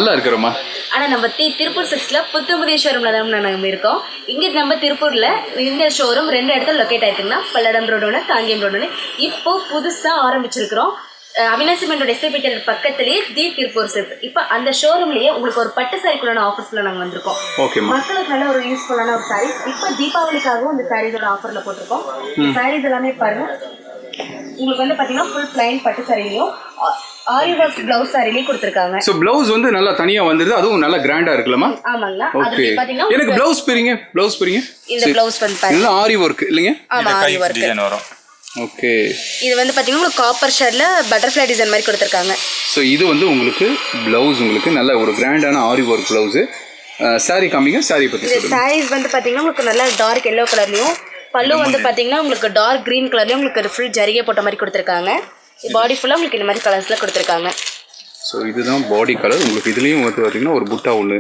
நல்லா இருக்கிறோமா. ஆனா நம்ம திருப்பூர் சிக்ஸ்ல புத்தம்புதிய ஷோரூம்ல தான் நம்ம இருக்கோம். இங்க நம்ம திருப்பூர்ல இந்த ஷோரூம் 2 இடத்துல லொக்கேட் ஆயிருக்குன்னா பல்லடம் ரோடு ஒன்று, காங்கேயம் ரோடு ஒன்று. இப்போ புதுசா ஆரம்பிச்சிருக்கிறோம். அவினாசி மெண்டோட எஸ்ஐபி பக்கத்திலேயே திருப்பூர் சிக்ஸ். இப்போ அந்த ஷோரூம்லயே உங்களுக்கு ஒரு பட்டு சாரிக்குள்ளான ஆஃபர்ஸ்ல நாங்க வந்திருக்கோம். மக்களுக்கு நல்ல ஒரு யூஸ்ஃபுல்லான ஒரு சாரீஸ். இப்போ தீபாவளிக்காகவும் இந்த சாரீஸோட ஆஃபர்ல போட்டிருக்கோம். சாரீஸ் எல்லாமே பாருங்க. உங்களுக்கு வந்து பாத்தீங்கன்னா ஃபுல் பிளைன் பட்டு சாரிலையும் ஆரி வர்க் ப்ளவுஸ் சாரிலையும் கொடுத்திருக்காங்க. சோ ப்ளவுஸ் வந்து நல்லா தனியா வந்திருது, அதுவும் நல்லா கிராண்டா இருக்குலமா. ஆமாங்க. அது பாத்தீங்கன்னா எனக்கு ப்ளவுஸ் பிரிங்க. இந்த ப்ளவுஸ் வந்து பாருங்க. இது ஆரி வர்க் இல்லங்க. ஆமா, ஆரி வர்க் டிசைன் வரும். ஓகே. இது வந்து பாத்தீங்கன்னா உங்களுக்கு காப்பர் ஷேட்ல பட்டர்ஃப்ளை டிசைன் மாதிரி கொடுத்திருக்காங்க. சோ இது வந்து உங்களுக்கு ப்ளவுஸ் உங்களுக்கு நல்ல ஒரு கிராண்டான ஆரி வர்க் ப்ளவுஸ். சாரி காமிங்க. சாரி பத்தி சொல்லுங்க. சாரீஸ் வந்து பாத்தீங்கன்னா உங்களுக்கு நல்ல டார்க் எல்லோ கலர்லயும், பல்லு வந்து பாத்தீங்கன்னா உங்களுக்கு டார்க் கிரீன் கலர்லயும் உங்களுக்கு ஃபுல் ஜரிகை போட்ட மாதிரி கொடுத்திருக்காங்க. பாடி ஃபுல்லா உங்களுக்கு இந்த மாதிரி கலர்ஸ்ல கொடுத்திருக்காங்க. சோ இதுதான் பாடி கலர். உங்களுக்கு இதுலயும் வந்து பாத்தீங்கன்னா ஒரு புட்டா ஒன்னு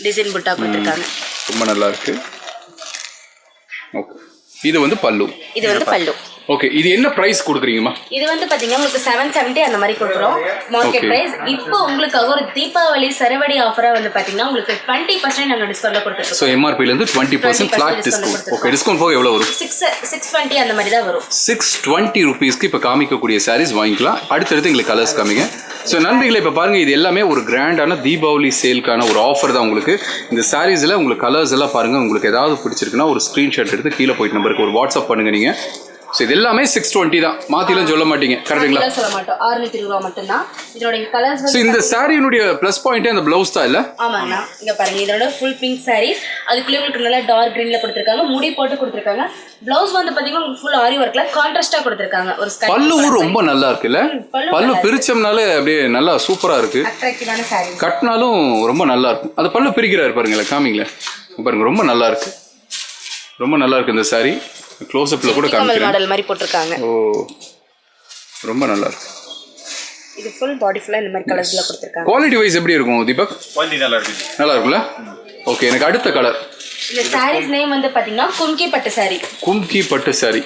டிசைன் புட்டா கொடுத்திருக்காங்க. ரொம்ப நல்லா இருக்கு. ஓகே. இது வந்து பல்லு. இது வந்து பல்லு. ஓகே. இது என்ன பிரைஸ் கொடுக்குறீங்கம்மா? இது வந்து பாத்தீங்கன்னா உங்களுக்கு 770 அந்த மாதிரி கொடுக்குறோம் மார்க்கெட் பிரைஸ். இப்போ உங்களுக்காக ஒரு தீபாவளி சரவடி ஆஃபரா வந்து பாத்தீங்கன்னா உங்களுக்கு 20% நாங்க டிஸ்கவுண்ட்ல கொடுத்துருக்கோம். சோ எம்ஆர்பி ல இருந்து 20% ஃபிளாட் டிஸ்கவுண்ட். ஓகே. டிஸ்கவுண்ட் போக எவ்வளவு வரும்? 620 அந்த மாதிரி தான் வரும். 620 ரூபீஸ்க்கு இப்போ காமிக்கக்கூடிய சாரீஸ் வாங்கிக்கலாம். அடுத்தடுத்து எங்களுக்கு கலர்ஸ் காமிங்க. ஸோ நண்பர்களே இப்போ பாருங்கள், இது எல்லாமே ஒரு கிராண்டான தீபாவளி சேலுக்கான ஒரு ஆஃபர் தான் உங்களுக்கு. இந்த சாரீஸில் உங்களுக்கு கலர்ஸ் எல்லாம் பாருங்கள். உங்களுக்கு ஏதாவது பிடிச்சிருக்குன்னா ஒரு ஸ்க்ரீன்ஷாட் எடுத்து கீழே போயிட்டு நம்பருக்கு ஒரு வாட்ஸ்அப் பண்ணுங்கள் நீங்கள். ஸோ இது எல்லாமே 620 தான். மாற்றிலாம் சொல்ல மாட்டீங்க, கரெக்டுங்களா? சொல்ல மாட்டோம். 620 ரூபா மட்டும்தான். இதோட கலர்ஸ் ஸோ இந்த சாரியினுடைய ப்ளஸ் பாயிண்ட்டே அந்த ப்ளவுஸ் தான் இல்லை? ஆமாங்கண்ணா. இங்கே பாருங்க, இதோட ஃபுல் பிங்க் சாரீ. அதுக்குள்ளேயே உங்களுக்கு நல்லா டார்க் க்ரீனில் கொடுத்துருக்காங்க. முடி போட்டு கொடுத்துருக்காங்க. ப்ளவுஸ் வந்து பார்த்தீங்கன்னா உங்களுக்கு ஃபுல் ஆரி ஒர்க்ல கான்ட்ராஸ்டாக கொடுத்துருக்காங்க. ஒரு பல்லுவும் ரொம்ப நல்லா இருக்குல்ல? பல்லு பிரிச்சோம்னாலே அப்படியே நல்லா சூப்பராக இருக்கு. அட்ராக்டிவான சாரீ. கட்டினாலும் ரொம்ப நல்லா இருக்கும். அது பல்லு பிரிக்கிறாரு பாருங்களேன், காமிங்களேன் பாருங்க. ரொம்ப நல்லா இருக்கு, ரொம்ப நல்லா இருக்கு இந்த சாரி. க்ளோஸ் அப்ல கூட காமிக்கிறேன். மாடல் மாதிரி போட்டுருக்காங்க. ஓ, ரொம்ப நல்லா இருக்கு. இது ஃபுல் பாடி ஃபுல்லா இந்த மாதிரி கலர்ஸ்ல கொடுத்திருக்காங்க. குவாலிட்டி வைஸ் எப்படி இருக்கும் தீபக்? குவாலிட்டி நல்லா இருக்கு. நல்லா இருக்குல்ல? ஓகே. எனக்கு அடுத்த கலர். இந்த சாரீஸ் நேம் வந்து பாத்தீங்கன்னா கும்கி பட்டு சாரி. கும்கி பட்டு சாரி.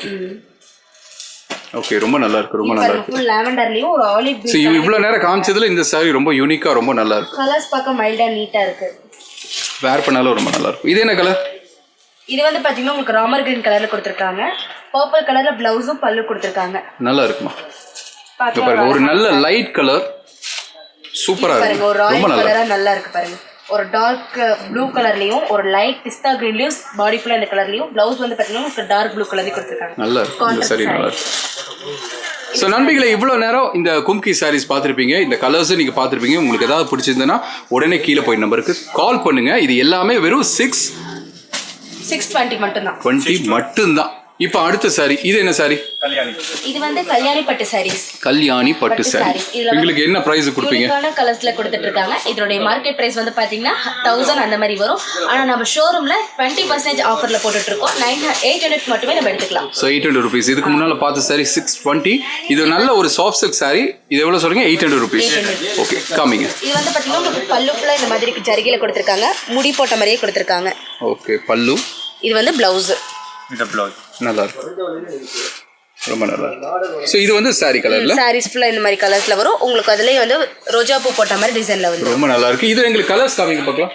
ஓகே, ரொம்ப நல்லா இருக்கு, ரொம்ப நல்லா இருக்கு. ஃபுல் லாவெண்டர்லயும் ஒரு ஆலிவ் ப்ளூ. சோ இவ்வளவு நேரம் காமிச்சதுல இந்த சாரி ரொம்ப யூனிக்கா ரொம்ப நல்லா இருக்கு. கலர்ஸ் பார்க்க மைல்டா நீட்டா இருக்கு. வேர் பண்ணாலும் ரொம்ப நல்லா இருக்கும். இது என்ன கலர்? இது வந்து பாத்தீங்கன்னா உங்களுக்கு ராமர் கிரீன் கலர்ல கொடுத்திருக்காங்க. பர்பிள் கலர்ல ப்ளவுஸும் பல்லு கொடுத்திருக்காங்க. நல்லா இருக்குமா? பாருங்க, ஒரு நல்ல லைட் கலர் சூப்பரா இருக்கு. ஒரு ராயல் கலரா நல்லா இருக்கு பாருங்க. ஒரு டார்க் ப்ளூ கலர்லயும் ஒரு லைட் பிஸ்தா கிரீன்லயும் பாடி ஃபுல்லா இந்த கலர்லயும் ப்ளவுஸ் வந்து பாத்தீங்கன்னா உங்களுக்கு டார்க் ப்ளூ கலர்ல கொடுத்திருக்காங்க. நல்லா இருக்கு இந்த சாரி, நல்லா இருக்கு. ஸோ நண்பிகளை, இவ்வளோ நேரம் இந்த கும்கி சாரீஸ் பார்த்துருப்பீங்க, இந்த கலர்ஸும் நீங்கள் பார்த்துருப்பீங்க. உங்களுக்கு ஏதாவது பிடிச்சிருந்ததுன்னா உடனே கீழே போய் நம்பருக்கு கால் பண்ணுங்க. இது எல்லாமே வெறும் 620 மட்டும்தான். 20 மட்டும்தான். இப்போ அடுத்த சாரி, இது என்ன சாரி? கல்யாணி. இது வந்து கல்யாணி பட்டு சாரீஸ். கல்யாணி பட்டு சாரி. உங்களுக்கு என்ன பிரைஸ் கொடுப்பீங்க? யூனிக்கான கலர்ஸ்ல கொடுத்துட்டு இருக்காங்க. இதோட மார்க்கெட் பிரைஸ் வந்து பாத்தீங்கன்னா 1000 அந்த மாதிரி வரும். ஆனா நம்ம ஷோரூம்ல 20% ஆஃபர்ல போட்டுட்டு இருக்கோம். 800 மட்டுமே நம்ம எடுத்துக்கலாம். So 800 rupees. இதுக்கு முன்னால பார்த்த சாரி 620. இது நல்ல ஒரு சாஃப்ட் சில்க் சாரி. இது எவ்வளவு சொல்றீங்க? 800 ரூபீஸ். ஓகே, காமிங்க. இது வந்து பாத்தீங்கன்னா உங்களுக்கு பல்லு ஃபுல்லா இந்த மாதிரி ஜரிகையில கொடுத்திருக்காங்க. முடி போட்ட மாதிரியே கொடுத்திருக்காங்க. ஓகே, பல்லு. இது வந்து பிளவுஸ். இந்த ப்ளவுஸ் நல்லா இருக்கு, ரொம்ப நல்லா இருக்கு. ஸோ இது வந்து சாரி கலர்ல சாரீஸ் ஃபுல்லா இந்த மாதிரி கலர்ஸ்ல வரும். உங்களுக்கு அதுலயே வந்து ரோஜா பூ போட்ட மாதிரி டிசைன்ல வந்து ரொம்ப நல்லா இருக்கு. இது எங்களுக்கு கலர்ஸ் காமிங்க பார்க்கலாம்.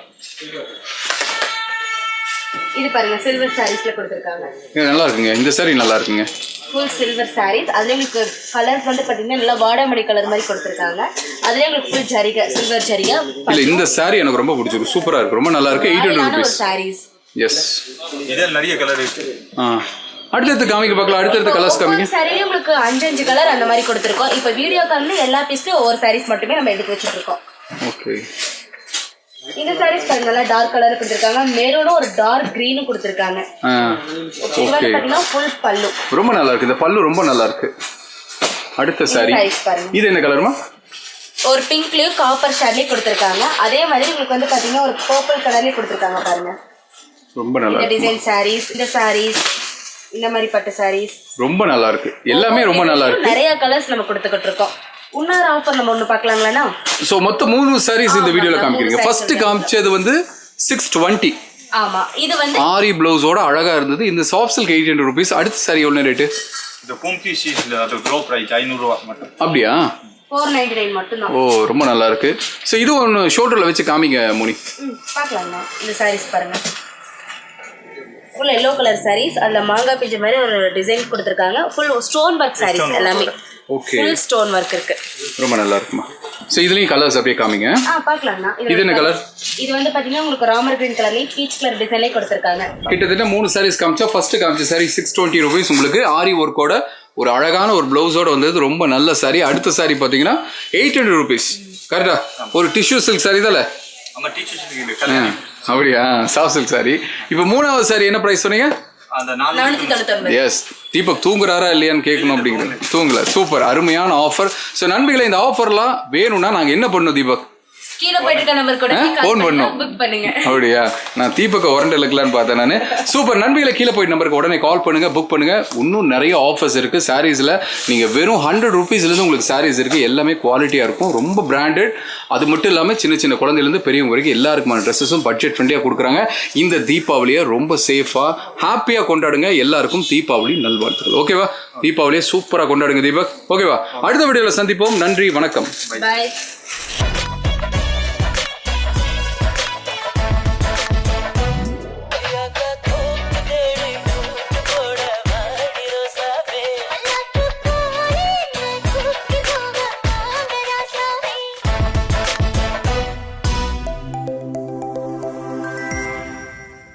இது பாருங்க, சில்வர் சாரீஸ்ல கொடுத்திருக்காங்க. நல்லா இருக்குங்க, இந்த சாரி நல்லா இருக்குங்க. Full silver saris. அதுல உங்களுக்கு கலர்ஸ் வந்து பாத்தீங்கன்னா நல்லா வாடாமடி கலர் மாதிரி கொடுத்திருக்காங்க. அதுலயே உங்களுக்கு ஃபுல் ஜரிகை, சில்வர் ஜரிகை. இல்ல, இந்த சாரி எனக்கு ரொம்ப பிடிச்சிருக்கு, சூப்பரா இருக்கு, ரொம்ப நல்லா இருக்கு. 800 ரூபீஸ் சாரீஸ். எஸ், இதே நிறைய கலர் இருக்கு. அடுத்து காமிக்க பார்க்கலாம். அடுத்து கலர்ஸ் காமிங்க. சாரியே உங்களுக்கு 5 கலர் அந்த மாதிரி கொடுத்திருக்கோம். இப்போ வீடியோ கால்ல எல்லா பீஸ்லயும் ஒவ்வொரு சாரீஸ் மட்டுமே நம்ம எடுத்து வச்சிட்டு இருக்கோம். ஓகே. இந்த சாரீஸ் பாருங்க, நல்லா டார்க் கலர் கொடுத்திருக்காங்க. மெரூனும் ஒரு டார்க் கிரீனும் கொடுத்திருக்காங்க. இது வந்து பாத்தீங்கன்னா ஃபுல் பல்லு. ரொம்ப நல்லா இருக்கு, இந்த பல்லு ரொம்ப நல்லா இருக்கு. அடுத்த சாரி, இது என்ன கலர்மா? ஒரு பிங்க்லயும் காப்பர் ஷேட்லயும் கொடுத்திருக்காங்க. அதே மாதிரி உங்களுக்கு வந்து பாத்தீங்கன்னா ஒரு பர்பிள் கலர்லயும் கொடுத்திருக்காங்க பாருங்க. ரொம்ப நல்லா இருக்கு. டிசைன் சாரீஸ், இந்த சாரீஸ், இந்த மாதிரி பட்டு சாரீஸ் ரொம்ப நல்லா இருக்கு. எல்லாமே ரொம்ப நல்லா இருக்கு. நிறைய கலர்ஸ் நம்ம கொடுத்துக்கிட்டு இருக்கோம். இன்னொரு ஆஃபர் நம்ம ஒன்னு பார்க்கலாங்களா? சோ மொத்தம் 3 சாரீஸ் இந்த வீடியோல காமிக்கிறீங்க. ஃபர்ஸ்ட் காமிச்சது வந்து 620. ஆமா, இது வந்து ஆரி ப்ளவுஸோட அழகா இருந்தது. இந்த சாஃப்ட் சில்க் 800 ரூபீஸ். அடுத்த சாரி என்ன ரேட்? இந்த கும்கி சீஸ்ல அது க்ளோ பிரைஸ் 500 ரூபாய் மட்டும். அப்படியா? 499 மட்டும்தான். ஓ ரொம்ப நல்லா இருக்கு. ஸோ இது ஒன்று ஷோல்டரில் வச்சு காமிங்க முனி. பார்க்கலாங்கண்ணா. இந்த சாரீஸ் பாருங்க, ஃபுல் எல்லோ கலர் சாரீஸ், அதில் மாங்காய் பிஞ்ச மாதிரி ஒரு டிசைன் கொடுத்துருக்காங்க. ஃபுல் ஸ்டோன் ஒர்க் சாரீஸ் எல்லாமே. ஓகே, ஃபுல் ஸ்டோன் ஒர்க் இருக்கு. ரொம்ப நல்லா இருக்குமா. ஸோ இதுலேயும் கலர்ஸ் அப்படியே காமிங்க. பார்க்கலாங்கண்ணா. இது என்ன கலர்? இது வந்து பார்த்தீங்கன்னா உங்களுக்கு ராமர் கிரீன் கலர்லேயும் பீச் கலர் டிசைன்லேயே கொடுத்துருக்காங்க. கிட்டத்தட்ட 3 சாரீஸ் காமிச்சா ஃபர்ஸ்ட் காமிச்ச சாரி 620 rupees உங்களுக்கு ஆரி ஒர்க்கோட ஒரு அழகான ஒரு பிளவுஸோட வந்தது. ரொம்ப நல்ல சாரி. அடுத்த சாரி பார்த்தீங்கன்னா 800 rupees. கரெக்டா? ஒரு டிஷ்யூ சில்க் சாரி தானே? ஆமா, டீச்சர்ஸ் அப்படியா? Soft silk sorry. இப்போ 3வது சாரி என்ன ப்ரைஸ் சொன்னீங்க? அந்த 499. எஸ், தீபக் தூங்குறாரா இல்லையான்னு கேட்கணும் அப்படிங்கிறது. தூங்கல. சூப்பர், அருமையான ஆஃபர். ஸோ நண்பர்களே, இந்த ஆஃபர்லாம் வேணும்னா நாங்கள் என்ன பண்ணணும் தீபக்? கீழே போயிட்டு இருக்க நம்பர் கூட ஃபோன் பண்ணோம். புக் பண்ணுங்க. அப்படியா? நான் தீபக்க உரண்டு இழுக்கலான்னு பார்த்தேன் நான். சூப்பர் நண்பர்களை, கீழே போயிட்டு நம்பருக்கு உடனே கால் பண்ணுங்க, புக் பண்ணுங்க. இன்னும் நிறைய ஆஃபர்ஸ் இருக்கு சாரீஸ்ல. நீங்க வெறும் 100 rupeesலேருந்து உங்களுக்கு சாரீஸ் இருக்கு. எல்லாமே குவாலிட்டியா இருக்கும், ரொம்ப பிராண்டட். அது மட்டும் இல்லாமல் சின்ன சின்ன குழந்தைலேருந்து பெரியவங்க வரைக்கும் எல்லாருக்குமான ட்ரெஸ்ஸஸும் பட்ஜெட் ஃப்ரெண்ட்லியாக கொடுக்குறாங்க. இந்த தீபாவளியை ரொம்ப சேஃபாக ஹாப்பியாக கொண்டாடுங்க. எல்லாருக்கும் தீபாவளி நல்வாழ்த்துக்கள். ஓகேவா? தீபாவளியை சூப்பராக கொண்டாடுங்க தீபக். ஓகேவா? அடுத்த வீடியோவில் சந்திப்போம். நன்றி, வணக்கம். பாய்.